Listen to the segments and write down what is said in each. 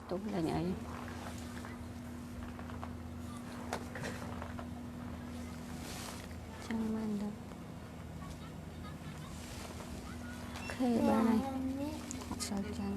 tu là nhảy chẳng mang đâu khê ba này sao chẳng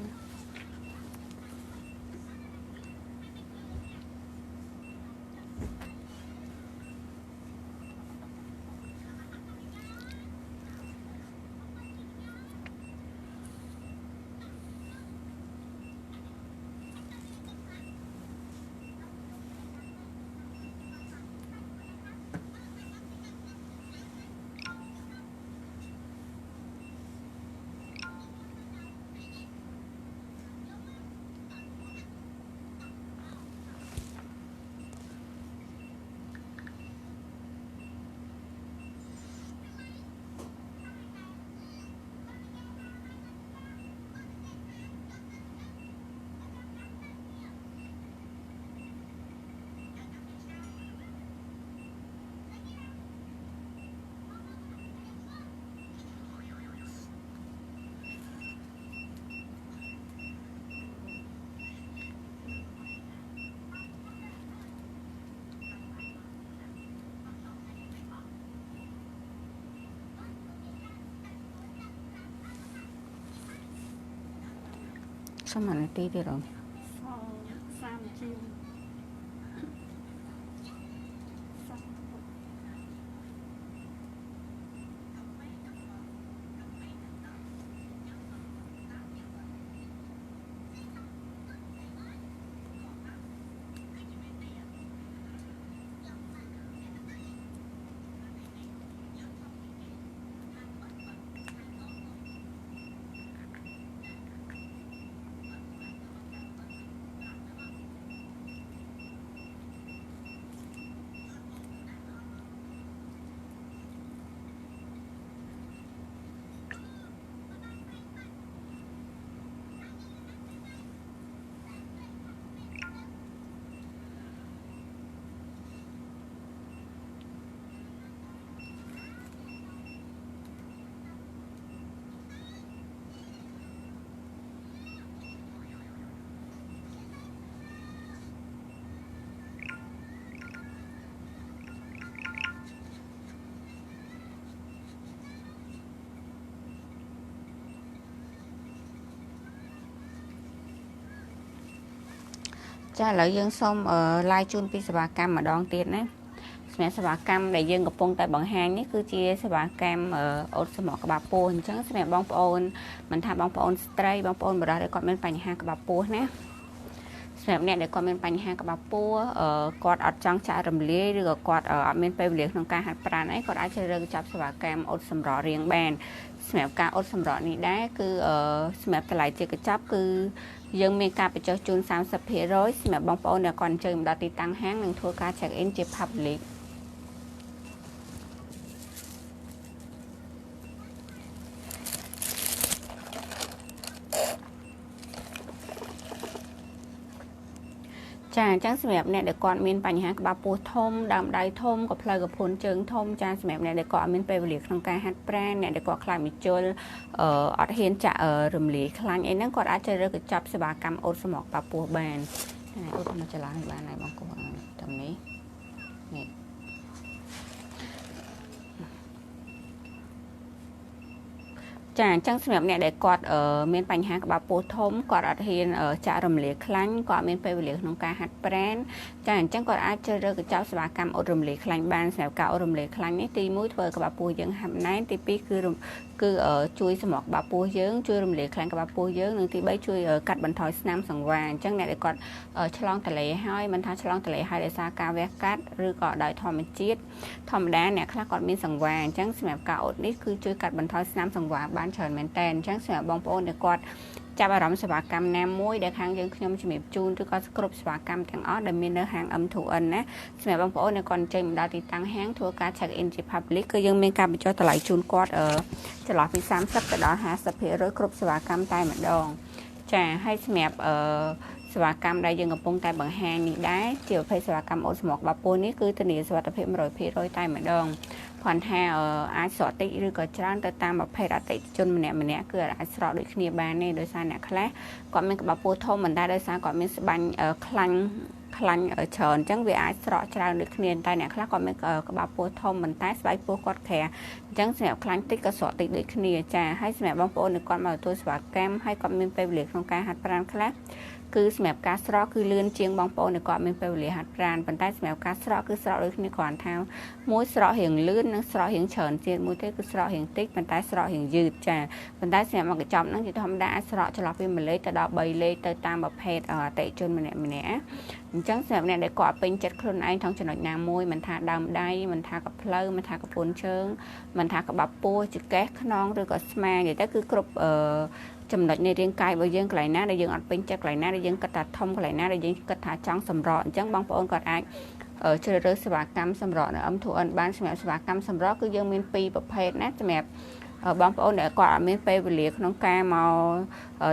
sao mà nó tí đi rồi cha lợi dương xong ở live chun pi spa cam mà đón tiền đấy mẹ spa cam để dương gặp phong tại bằng hàng nhất cứ chia spa cam ở ốt sâm mỏ các bà chẳng mẹ bong pôn mình tham bong pôn stray bong pôn bữa đó để con bên bánh hàng các bà nhé mẹ nè để con bên bánh hàng các bà quạt ở trong chả rầm lê rồi quạt ở bên tây liệt trong ca hạt pran ấy còn ai chơi rừng chắp spa cam ốt sâm rõ riêng bàn mẹ ca ốt sâm rõ này đá cứ mẹ lại chơi cái chắp cứ dương mình càไปcho chun 30%สำหรับบางคนเนี่ยก่อนเจอมันติดตั้งห้างหนึ่งทัวร์การเช็คอินเจ็บพับลิกចាអញ្ចឹងសម្រាប់អ្នកដែលគាត់មានបញ្ហាក្បាលពោះធំដើមដៃធំក៏ផ្លូវកភុនជើងធំចាសម្រាប់អ្នកដែលគាត់អត់មានពេលវេលាក្នុងការហាត់ប្រាណអ្នកដែលគាត់ខ្លាចមីជុលអត់ហ៊ានចាក់រំលាយខ្លាញ់អីហ្នឹងគាត់អាចជ្រើសរើសកញ្ចប់សេវាកម្មអូតស្មោកក្បាលពោះបានអូតមកច្រឡំបានហើយបងប្អូនតាមនេះនេះចាអញ្ចឹងសម្រាប់អ្នកដែលគាត់មានបញ្ហាក្បាលពោះធំគាត់អត់ហ៊ានចាក់រំលាយខ្លាញ់គាត់មានពេលវេលាក្នុងការហាត់ប្រាណចាអញ្ចឹងគាត់អាចជ្រើសរើសកញ្ចប់សេវាកម្មអូតរំលាយខ្លាញ់បានសម្រាប់ការអូតរំលាយខ្លាញ់នេះទី1ធ្វើក្បាលពោះយើងហាប់ណែនទី2គឺជួយសម្រកក្បាលពោះយើងជួយរំលាយខ្លាញ់ក្បាលពោះយើងនិងទី3ជួយកាត់បន្ថយស្នាមសង្វារអញ្ចឹងអ្នកដែលគាត់ឆ្លងតលេហើយមិនថាឆ្លងតលេហើយដោយសារការវះកាត់ឬក៏ដោយធម្មជាតិធម្មតាអ្នកខ្លះគាត់មានសង្វារអញ្ចឹងសម្រាប់ការអូតនេះគឺជួយកាត់បន្ថយស្នាមសង្វារបានច្រើនមែនតើអញ្ចឹងសម្រាប់បងប្អូនដែលគាត់ចាប់អារម្មណ៍សេវាកម្មណាមួយដែលខាងយើងខ្ញុំជំរាបជូនឬក៏គ្រប់សេវាកម្មទាំងអស់ដែលមាននៅហាង M2N ណាសម្រាប់បងប្អូនដែលគាត់ចេញមកដល់ទីតាំងហាងធ្វើការ check in ជា public គឺយើងមានការបញ្ចុះតម្លៃជូនគាត់ចន្លោះពី30ទៅដល់50%គ្រប់សេវាកម្មតែម្ដងចាហើយសម្រាប់ សេវាកម្មដែលយើងកំពុងតែបង្ហាញនេះដែរជាប្រភេទសេវាកម្មអូតស្មុកក្បាលពោះនេះគឺធានាសុវត្ថិភាព 100% តែម្ដងគ្រាន់ថាអាចស្រកតិចឬក៏ច្រើនទៅតាមប្រភេទអតិថិជនម្នាក់គឺអាចស្រកដូចគ្នាបានទេដោយសារអ្នកខ្លះគាត់មានក្បាលពោះធំមិនដែរដោយសារគាត់មានស្បាញ់ខ្លាញ់ច្រើនអញ្ចឹងវាអាចស្រកច្រើនដូចគ្នាតែអ្នកខ្លះគាត់មានក្បាលពោះធំមិនតែស្បែកពោះគាត់ក្រាស់អញ្ចឹងសម្រាប់ខ្លាញ់តិចក៏ស្រកតិចដូចគ្នាចាហើយសម្រាប់បងប្អូនដែលគាត់មកទទួលសេវាកម្មហើយគាត់មានពេលវេលាក្នុងការហាត់ប្រាណខ្លះគឺសម្រាប់ការស្រកគឺលឿនជាងបងប្អូនដែលគាត់មានពេលវេលាហាត់ប្រាណប៉ុន្តែសម្រាប់ការស្រកគឺស្រកដូចគ្នាគ្រាន់ថាមួយស្រករៀងលឿននិងស្រករៀងច្រើនទៀតមួយទៀតគឺស្រករៀងតិចប៉ុន្តែស្រករៀងយឺតចាប៉ុន្តែសម្រាប់មកកញ្ចប់ហ្នឹងជាធម្មតាអាចស្រកចន្លោះពី1លេខទៅដល់3លេខទៅតាមប្រភេទអតិថិជនម្នាក់អញ្ចឹងសម្រាប់អ្នកដែលគាត់ពេញចិត្តខ្លួនឯងក្នុងចំណុចណាមួយមិនថាដើមដៃមិនថាកផ្លូវមិនថាកពួនជើងមិនថាក្បាលពោះចង្កេះខ្នងឬក៏ស្មានិយាយទៅគឺគ្រប់ចំណុចនៃរាងកាយរបស់យើងកន្លែងណាដែលយើងអត់ពេញចិត្តកន្លែងណាដែលយើងគិតថាធំកន្លែងណាដែលយើងគិតថាចង់សម្រកអញ្ចឹងបងប្អូនគាត់អាចជ្រើសរើសសេវាកម្មសម្រកនៅ M2N បានសម្រាប់សេវាកម្មសម្រកគឺយើងមាន2ប្រភេទណាសម្រាប់បងប្អូនដែលគាត់អត់មានពេលវេលាក្នុងការមក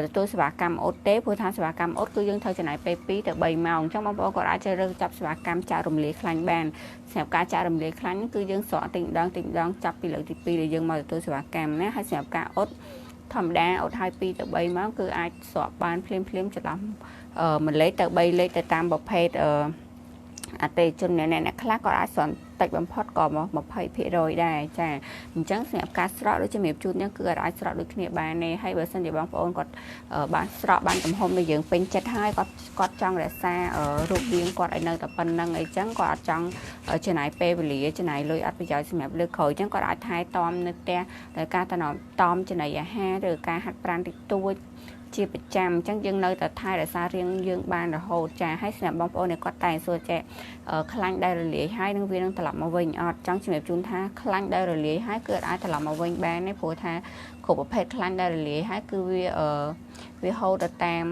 ទទួលសេវាកម្មអូតទេព្រោះថាសេវាកម្មអូតគឺយើងត្រូវចំណាយពេល2ទៅ3ម៉ោងអញ្ចឹងបងប្អូនគាត់អាចជ្រើសរើសចាប់សេវាកម្មចាក់រំលាយខ្លាញ់បានសម្រាប់ការចាក់រំលាយខ្លាញ់គឺយើងស្រកតិចម្ដងចាប់ពីលើកទី2ដែលយើងមកទទួលសេវាកម្មណាហើយសម្រាប់ការអូតធម្មតាអូតឲ្យ2ទៅ3ម៉ោងគឺអាចស្រកបានភ្លាមចន្លោះ1លេខទៅ3លេខទៅតាមប្រភេទអតិថិជនអ្នកខ្លះក៏អាចស្រកតិចបំផុតក៏20% ដែរចាអញ្ចឹងសម្រាប់ការស្រកដូចជំរាបជូនហ្នឹងគឺអាចស្រកដូចគ្នាបានទេហើយបើសិនជាបងប្អូនគាត់បានស្រកបានទំហំដែលយើងពេញចិត្តហើយគាត់ចង់រក្សារូបរាងគាត់ឲ្យនៅតែប៉ុណ្្នឹងអីចឹងគាត់អត់ចង់ចំណាយពេលវេលាចំណាយលុយអត់ប្រយោជន៍សម្រាប់លើកក្រោយអញ្ចឹងគាត់អាចថែទាំនៅផ្ទះដោយការតំណចំណីអាហារឬការហាត់ប្រាណតិចតួចជាប្រចាំអញ្ចឹងយើងនៅតែថែរក្សារាងយើងបានរហូតចាហើយសម្រាប់បងប្អូនដែលគាត់តែសួរចេះខ្លាញ់ដែលរលាយហើយនឹងវានឹងត្រឡប់មកវិញអត់ចង់ជំរាបជូនថាខ្លាញ់ដែលរលាយហើយគឺអាចត្រឡប់មកវិញបានទេព្រោះថាគ្រប់ប្រភេទខ្លាញ់ដែលរលាយហើយគឺវាហូរទៅតា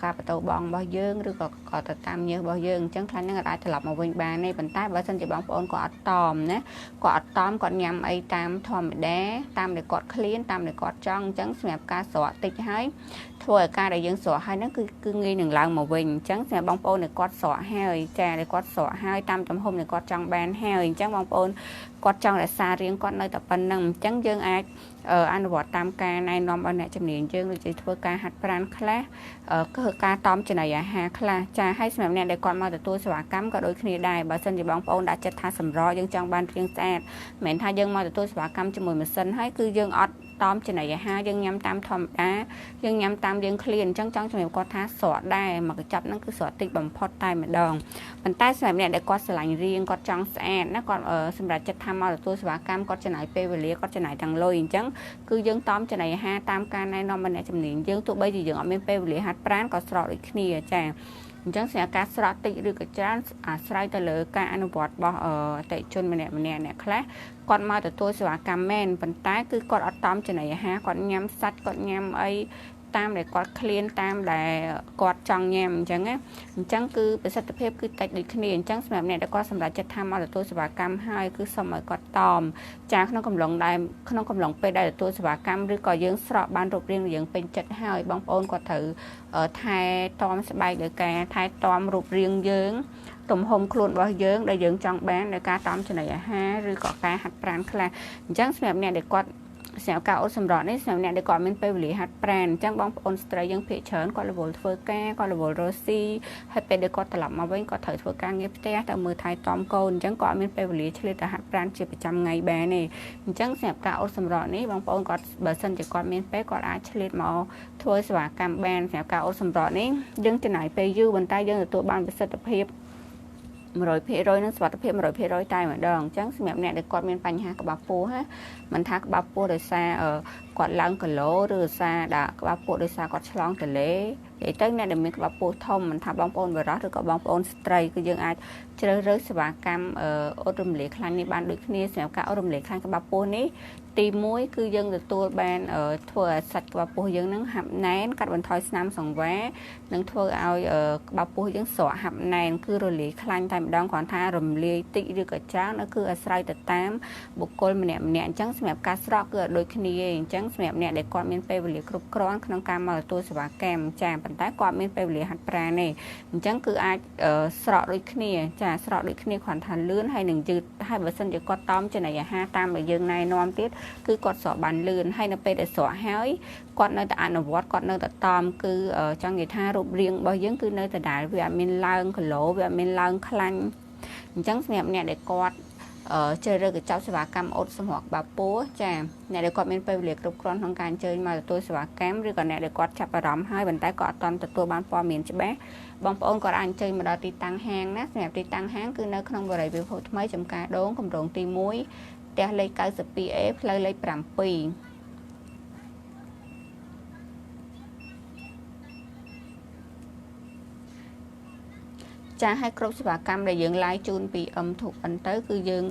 មការបន្ទោបងរបស់យើងឬក៏ទៅតាមញើសរបស់យើងអញ្ចឹងខ្លាញ់ហ្នឹងអាចត្រឡប់មកវិញបានទេប៉ុន្តែបើសិនជាបងប្អូនគាត់អត់តមណាគាត់អត់តមគាត់ញ៉ាំអីតាមធម្មតាតាមដែលគាត់ឃ្លានតាមដែលគាត់ចង់អញ្ចឹងសម្រាប់ការស្រកតិចហើយធ្វើឲ្យការដែលយើងស្រកហើយហ្នឹងគឺងាយនឹងឡើងមកវិញអញ្ចឹងសម្រាប់បងប្អូនដែលគាត់ស្រកហើយចាដែលគាត់ស្រកហើយតាមទំហំដែលគាត់ចង់បានហើយអញ្ចឹងបងប្អូនគាត់ចង់រក្សារាងគាត់នៅតែប៉ុណ្្នឹងអញ្ចឹងយើងអាចអនុវត្តតាមការណែនាំរបស់អ្នកជំនាញយើងដូចជាធ្វើការហាត់ប្រាណខ្លះគឺការតមចំណីអាហារខ្លះចាហើយសម្រាប់អ្នកដែលគាត់មកទទួលសេវាកម្មក៏ដូចគ្នាដែរបើសិនជាបងប្អូនដាក់ចិត្តថាសម្រកយើងចង់បានរាងស្អាតមិនមែនថាយើងមកទទួលសេវាកម្មជាមួយម៉ាស៊ីនហើយគឺយើងអត់តមចំណីអាហារយើងញ៉ាំតាមធម្មតាយើងញ៉ាំតាមយើងឃ្លានអញ្ចឹងចង់ជំរាបគាត់ថាស្រកដែរមកកញ្ចប់ហ្នឹងគឺស្រកតិចបំផុតតែម្ដងប៉ុន្តែសម្រាប់អ្នកដែលគាត់ស្រឡាញ់រាងគាត់ចង់ស្អាតណាគាត់សម្រាប់ចិត្តថាមកទទួលសេវាកម្មគាត់ចំណាយពេលវេលាគាត់ចំណាយទាំងលុយអញ្ចឹងគឺយើងតមចំណីអាហារតាមការណែនាំរបស់អ្នកជំនាញយើងទោះបីជាយើងអត់មានពេលវេលាហាត់ប្រាណក៏ស្រកដូចគ្នាចាអញ្ចឹងសម្រាប់ការស្រកតិចឬក៏ច្រើនអាស្រ័យទៅលើការអនុវត្តរបស់អតិថិជនម្នាក់អ្នកខ្លះគាត់មកទទួលសេវាកម្មមែនប៉ុន្តែគឺគាត់អត់តមចំណីអាហារគាត់ញ៉ាំសាច់គាត់ញ៉ាំអីតាមដែលគាត់ឃ្លានតាមដែលគាត់ចង់ញ៉ាំអញ្ចឹងណាអញ្ចឹងគឺប្រសិទ្ធភាពគឺតិចដូចគ្នាអញ្ចឹងសម្រាប់អ្នកដែលគាត់សម្រាប់ចិត្តថាមកទទួលសេវាកម្មហើយគឺសូមឲ្យគាត់តមចាក្នុងកំឡុងពេលដែលទទួលសេវាកម្មឬក៏យើងស្រកបានរូបរាងយើងពេញចិត្តហើយបងប្អូនគាត់ត្រូវថែទាំស្បែកដោយការថែទាំរូបរាងយើងទំហំខ្លួនរបស់យើងដែលយើងចង់បានដោយការតមចំណីអាហារឬក៏ការហាត់ប្រាណខ្លះអញ្ចឹងសម្រាប់អ្នកដែលគាត់សម្រាប់ការអូតសម្រក់នេះសម្រាប់អ្នកដែលគាត់មានពេលវេលាហាត់ប្រាណអញ្ចឹងបងប្អូនស្ត្រីយើងភាគច្រើនគាត់រវល់ធ្វើការគាត់រវល់រស់ស៊ីហើយពេលដែលគាត់ត្រឡប់មកវិញគាត់ត្រូវធ្វើការងារផ្ទះទៅមើលថែទាំកូនអញ្ចឹងគាត់មានពេលវេលាឆ្លៀតទៅហាត់ប្រាណជាប្រចាំថ្ងៃបានទេអញ្ចឹងសម្រាប់ការអូតសម្រក់នេះបងប្អូនគាត់បើសិនជាគាត់មានពេលគាត់អាចឆ្លៀតមកធ្វើសេវាកម្មបានសម្រាប់ការអូតសម្រក់នេះយើងចំណាយពេលយូរប៉ុន្តែយើងទទួលបានប្រសិទ្ធភាព100% និងសុខភាព 100% តែម្ដងអញ្ចឹងសម្រាប់អ្នកដែលគាត់មានបញ្ហាក្បាលពោះណាមិនថាក្បាលពោះដោយសារគាត់ឡើងគីឡូឬដោយសារដាក់ក្បាលពោះដោយសារគាត់ឆ្លងទន្លេនិយាយទៅអ្នកដែលមានក្បាលពោះធំមិនថាបងប្អូនបរិសុទ្ធឬក៏បងប្អូនស្ត្រីគឺយើងអាចជ្រើសរើសសេវាកម្មអូតរំលាយខ្លាញ់នេះបានដូចគ្នាសម្រាប់ការអូតរំលាយខ្លាញ់ក្បាលពោះនេះទី1គឺយើងទទួលបានធ្វើឲ្យសាច់ក្បាលពោះយើងនឹងហាប់ណែនកាត់បន្ថយស្នាមសង្វារនិងធ្វើឲ្យក្បាលពោះយើងស្រកហាប់ណែនគឺរលាយខ្លាញ់តែម្ដងគ្រាន់ថារំលាយតិចឬក៏ច្រើនគឺអាស្រ័យទៅតាមបុគ្គលម្នាក់អញ្ចឹងសម្រាប់ការស្រកគឺដូចគ្នាអញ្ចឹង សម្រាប់អ្នកដែលគាត់មានពេលវេលាគ្រប់គ្រាន់ក្នុងការមកទទួលសេវាកម្មចាប៉ុន្តែគាត់មានពេលវេលាហាត់ប្រាណទេអញ្ចឹងគឺអាចស្រកដូចគ្នាចាស្រកដូចគ្នាគ្រាន់ថាលឿនហើយនឹងយឺតហើយបើសិនជាគាត់តមចំណីអាហារតាមដែលយើងណែនាំទៀតគឺគាត់ស្រកបានលឿនហើយនៅពេលដែលស្រកហើយគាត់នៅតែអនុវត្តគាត់នៅតែតមគឺចង់និយាយថារូបរាងរបស់យើងគឺនៅតែដែលវាអត់មានឡើងគីឡូវាអត់មានឡើងខ្លាញ់អញ្ចឹងសម្រាប់អ្នកដែលគាត់ជ្រើសរើសកញ្ចប់សេវាកម្មអូតសម្រាប់បាពោះចាអ្នកដែលគាត់មានពេលវេលាគ្រប់គ្រាន់ក្នុងការអញ្ជើញមកទទួលសេវាកម្មឬក៏អ្នកដែលគាត់ចាប់អារម្មណ៍ហើយប៉ុន្តែគាត់អត់ទាន់ទទួលបានព័ត៌មានច្បាស់បងប្អូនគាត់អាចអញ្ជើញមកដល់ទីតាំងហាងណាសម្រាប់ទីតាំងហាងគឺនៅក្នុងបរិយាពិភពថ្មីចំការដូងគម្រោងទី1ផ្ទះលេខ 92A ផ្លូវលេខ 7ចាឲ្យគ្រប់សេវាកម្មដែលយើងឡាយជូនពី M2N ទៅគឺយើង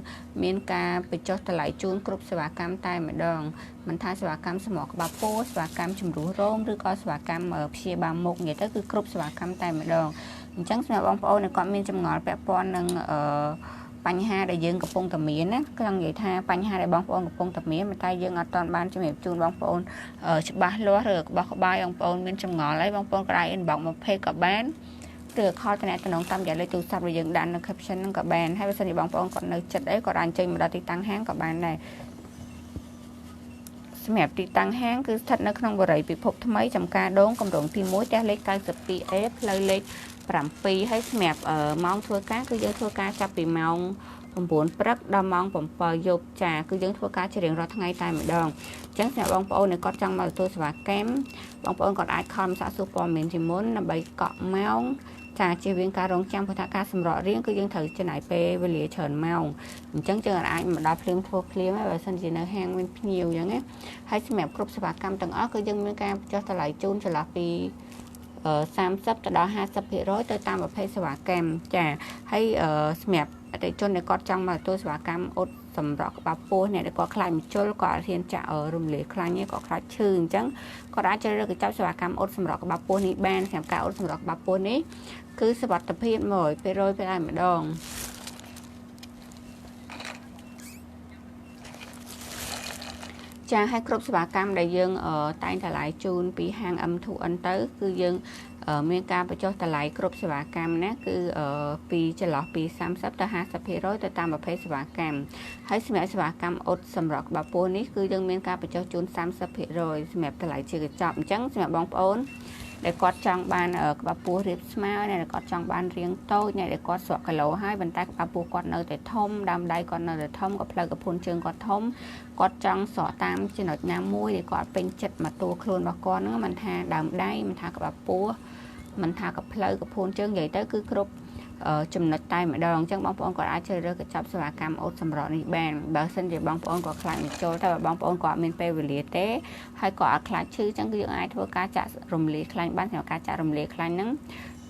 មានការបញ្ចុះតម្លៃជូនគ្រប់សេវាកម្មតែម្ដងមិនថាសេវាកម្មសម្រក់ក្បាលពោះសេវាកម្មជំរុះរោមឬក៏សេវាកម្មព្យាបាលមុខនិយាយទៅគឺគ្រប់សេវាកម្មតែម្ដងអញ្ចឹងសម្រាប់បងប្អូនដែលគាត់មានចម្ងល់ពាក់ព័ន្ធនឹងបញ្ហាដែលយើងកំពុងតែមានណាខ្ញុំនិយាយថាបញ្ហាដែលបងប្អូនកំពុងតែមានតែយើងអត់ទាន់បានជំរាបជូនបងប្អូនច្បាស់លាស់ឬក្បោះក្បាយបងប្អូនមានចម្ងល់ហើយបងប្អូនក៏អាច inbox មក page ក៏បានឬខលតំណតាមរយៈលេខទូរស័ព្ទដែលយើងដាក់នៅ caption ហ្នឹងក៏បានហើយបើសិនជាបងប្អូនគាត់នៅចិត្តអីគាត់អាចចេញមកដល់ទីតាំងហាងក៏បានដែរសម្រាប់ទីតាំងហាងគឺស្ថិតនៅក្នុងបរិយាពិភពថ្មីចំការដូងគម្រោងទី1ផ្ទះលេខ 92A ផ្លូវលេខ 7ហើយសម្រាប់ម៉ោងធ្វើការគឺយើងធ្វើការចាប់ពីម៉ោង 9 ព្រឹកដល់ម៉ោង 7 យប់ចាគឺយើងធ្វើការជារៀងរាល់ថ្ងៃតែម្ដងអញ្ចឹងសម្រាប់បងប្អូនដែលគាត់ចង់មកទទួលសេវាកម្មបងប្អូនគាត់អាចខលសាកសួរព័ត៌មានជាមុនដើម្បីកក់ម៉ោងចាជៀសវាងការរងចាំព្រោះថាការសម្រក់រៀងគឺយើងត្រូវចំណាយពេលវេលាច្រើនម៉ោងអញ្ចឹងយើងអាចមកដល់ភ្លាមធ្វើភ្លាមហើយបើសិនជានៅហាងមានភ្ញៀវអញ្ចឹងណាហើយសម្រាប់គ្រប់សេវាកម្មទាំងអស់គឺយើងមានការបញ្ចុះតម្លៃជូនចន្លោះពី30ទៅដល់ 50% ទៅតាមប្រភេទសេវាកម្មចាហើយសម្រាប់អតិថិជនដែលគាត់ចង់មកទទួលសេវាកម្មអូតសម្រាប់ក្បាលពោះអ្នកដែលគាត់ខ្លាចមជុលគាត់អាចហ៊ានចាក់រំលាយខ្លាញ់ឯងគាត់ខ្លាចឈឺអញ្ចឹងគាត់អាចជ្រើសរើសកញ្ចប់សេវាកម្មអូតសម្រាប់ក្បាលពោះនេះបានសម្រាប់ការអូតសម្រាប់ក្បាលពោះនេះគឺសុវត្ថិភាព 100% ពេលតែម្ដងចាឲ្យគ្រប់សេវាកម្មដែលយើងតែងតម្លៃជូនពីហាង M2N ទៅគឺយើងមានការបញ្ចុះតម្លៃគ្រប់សេវាកម្មណាគឺពីចន្លោះពី30ទៅ 50% ទៅតាមប្រភេទសេវាកម្មហើយសម្រាប់សេវាកម្មអូតសម្រាប់ក្បាលពោះនេះគឺយើងមានការបញ្ចុះជូន 30% សម្រាប់តម្លៃជាកញ្ចប់អញ្ចឹងសម្រាប់បងប្អូនដែលគាត់ចង់បានក្បាលពោះរាបស្មើអ្នកដែលគាត់ចង់បានរាងតូចអ្នកដែលគាត់ស្រកគីឡូហើយប៉ុន្តែក្បាលពោះគាត់នៅតែធំដើមដៃគាត់នៅតែធំក៏ផ្លូវកពួនជើងគាត់ធំគាត់ចង់ស្រកតាមចំណុចណាមួយដែលគាត់ពេញចិត្តមកតួខ្លួនរបស់គាត់ហ្នឹងមិនថាដើមដៃមិនថាក្បាលពោះមិនថាកផ្លូវកពួនជើងនិយាយទៅគឺគ្រប់ចំណុចតែម្ដងអញ្ចឹងបងប្អូនគាត់អាចជ្រើសរើសកញ្ចប់សេវាកម្មអូតសម្រក់នេះបានបើសិនជាបងប្អូនគាត់ខ្លាចមកចូលតែបងប្អូនគាត់មានពេលវេលាទេហើយគាត់អត់ខ្លាចឈឺអញ្ចឹងគឺយើងអាចធ្វើការចាក់រំលាយខ្លាញ់បានសម្រាប់ការចាក់រំលាយខ្លាញ់ហ្នឹង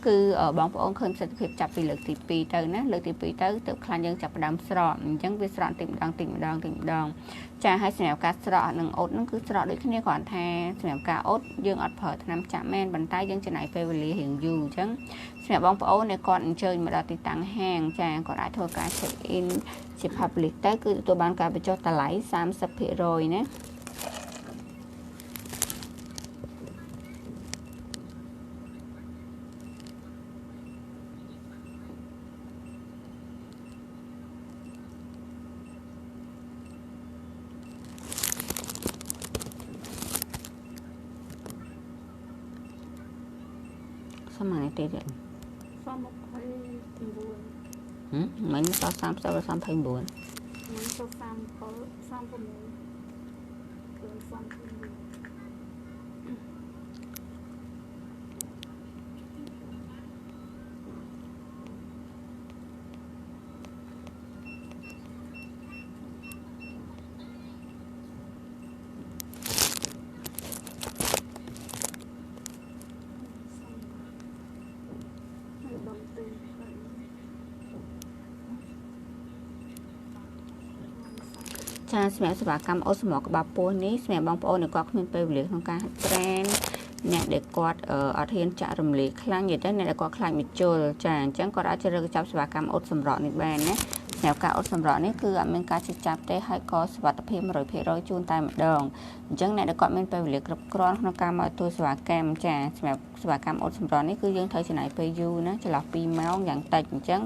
គឺបងប្អូនឃើញប្រសិទ្ធភាពចាប់ពីលើកទី2ទៅណាលើកទី2ទៅទើបខ្លាញ់យើងចាប់ផ្ដើមស្រកអញ្ចឹងវាស្រកតិចម្ដងចាហើយសម្រាប់ការស្រកនឹងអូតហ្នឹងគឺស្រកដូចគ្នាគ្រាន់ថាសម្រាប់ការអូតយើងអត់ប្រើថ្នាំចាក់មែនប៉ុន្តែយើងចំណាយពេលវេលារៀងយូរអញ្ចឹងសម្រាប់បងប្អូនដែលគាត់អញ្ជើញមកដល់ទីតាំងហាងចាគាត់អាចធ្វើការ check in ជា public ទៅគឺទទួលបានការបញ្ចុះតម្លៃ 30% ណាសម័យទេទៀត39មិនសោះ30ឬ39មិនសោះ37គឺ39ចាសម្រាប់សេវាកម្មអូតសម្រក់ក្បាលពោះនេះសម្រាប់បងប្អូនដែលគាត់គ្មានពេលវេលាក្នុងការហាត់ប្រាណអ្នកដែលគាត់អត់ហ៊ានចាក់រំលាយខ្លាំងនិយាយទៅអ្នកដែលគាត់ខ្លាចមជុលចាអញ្ចឹងគាត់អាចជ្រើសរើសកញ្ចប់សេវាកម្មអូតសម្រក់នេះបានណា แนวการอดสำรองนี่คือมันการจะจับได้ให้ก็สวัสดิภาพ100%จูนตายมาดองจังในเด็กก็มันไปเรียกกรอบกรอนในการมาตัวสวัสดิแกมจ้าแบบสวัสดิกรรมอดสำรองนี่คือยังเธอจะไหนไปอยู่นะจะหลับปีมาองอย่างแต่จัง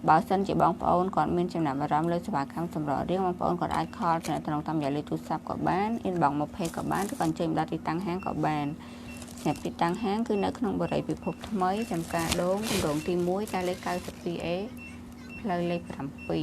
บ่าวสันจะบองปอนก่อนมันจำนำมารำเลยสวัสดิกรรมสำรองเรียกบองปอนก่อนไอคอร์จะตรงตามอย่าเลยทุกซับกับบ้านอินบองมาเพย์กับบ้านทุกคนเจมดัดติดตั้งแห้งกับบ้านแหนบติดตั้งแห้งคือในขนมบริบิพบทำไมจำการโดนโด่งตีมุ้ยการเล็กเก้าสิบปีเลยเล็กทำปี